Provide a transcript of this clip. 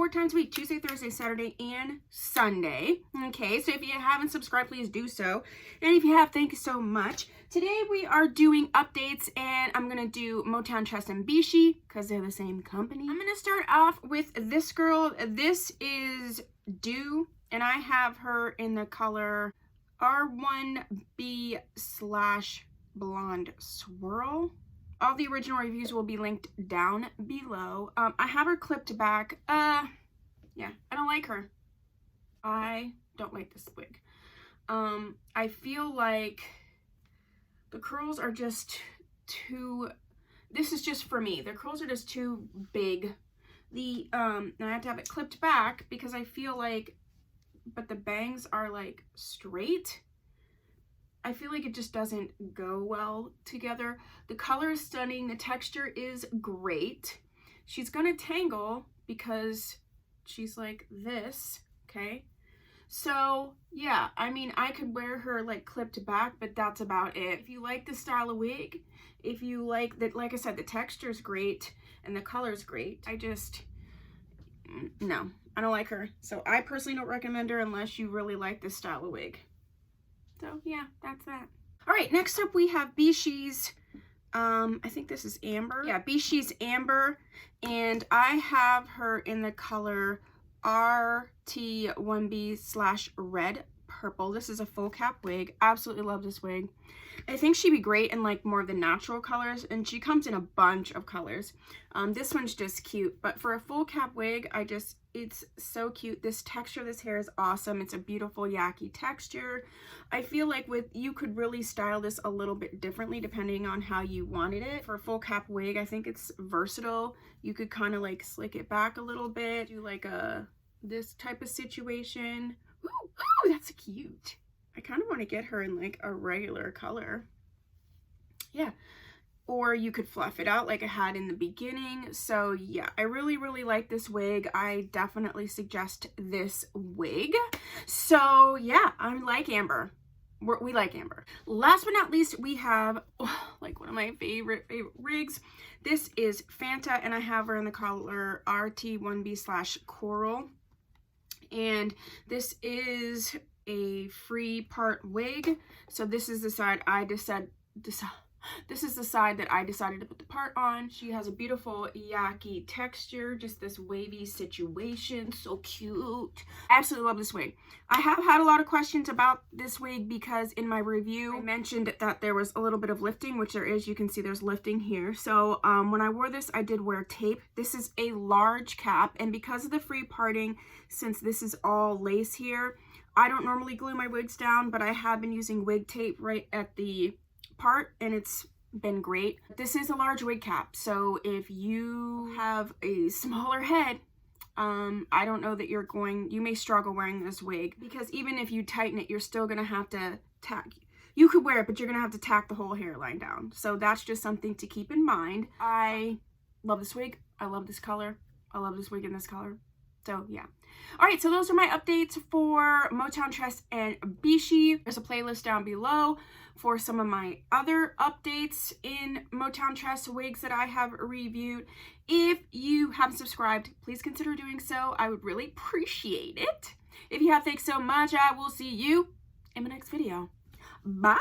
4 times a week, Tuesday, Thursday, Saturday, and Sunday. Okay, so if you haven't subscribed, please do so. And if you have, thank you so much. Today we are doing updates, and I'm going to do Motown Tress Beshe because they're the same company. I'm going to start off with this girl. This is Dew, and I have her in the color R1B/Blonde Swirl. All the original reviews will be linked down below. I have her clipped back. Yeah, I don't like her. I don't like this wig. I feel like the curls are just too, this is just for me. The curls are just too big. I have to have it clipped back because I feel like, but the bangs are like straight. I feel like it just doesn't go well together. The color is stunning. The texture is great. She's gonna tangle because she's like this, okay? So yeah, I mean, I could wear her like clipped back, but that's about it. If you like the style of wig, if you like that, like I said, the texture is great and the color is great. No, I don't like her. So I personally don't recommend her unless you really like this style of wig. So yeah, that's that. All right, next up we have Beshe's, I think this is Amber. Yeah, Beshe's Amber, and I have her in the color RT1B/Red Purple. This is a full cap wig. Absolutely love this wig. I think she'd be great in like more of the natural colors, and she comes in a bunch of colors. This one's just cute, but for a full cap wig, it's so cute. This texture, this hair is awesome. It's a beautiful yaki texture. I feel like you could really style this a little bit differently depending on how you wanted it. For a full cap wig, I think it's versatile. You could kind of like slick it back a little bit, do like this type of situation. Ooh, that's cute. I kind of want to get her in like a regular color. Yeah. Or you could fluff it out like I had in the beginning. So yeah, I really, really like this wig. I definitely suggest this wig. So yeah, I like Amber. We like Amber. Last but not least, we have like one of my favorite wigs. This is Fanta, and I have her in the color RT1B/Coral. And this is a free part wig. So this is the side that I decided to put the part on. She has a beautiful yaki texture, just this wavy situation, so cute. Absolutely love this wig. I have had a lot of questions about this wig because in my review I mentioned that there was a little bit of lifting, which there is. You can see there's lifting here. So when I wore this, I did wear tape. This is a large cap, and because of the free parting, since this is all lace here, I don't normally glue my wigs down, but I have been using wig tape right at the part, and it's been great. This is a large wig cap, so if you have a smaller head, I don't know that you may struggle wearing this wig, because even if you tighten it, you're still gonna have to tack. You could wear it, but you're gonna have to tack the whole hairline down. So that's just something to keep in mind. I love this wig. I love this color. I love this wig in this color. So yeah. All right, so those are my updates for Motown Tress and Beshe. There's a playlist down below for some of my other updates in Motown Tress wigs that I have reviewed. If you haven't subscribed, please consider doing so. I would really appreciate it. If you have, thanks so much. I will see you in my next video. Bye.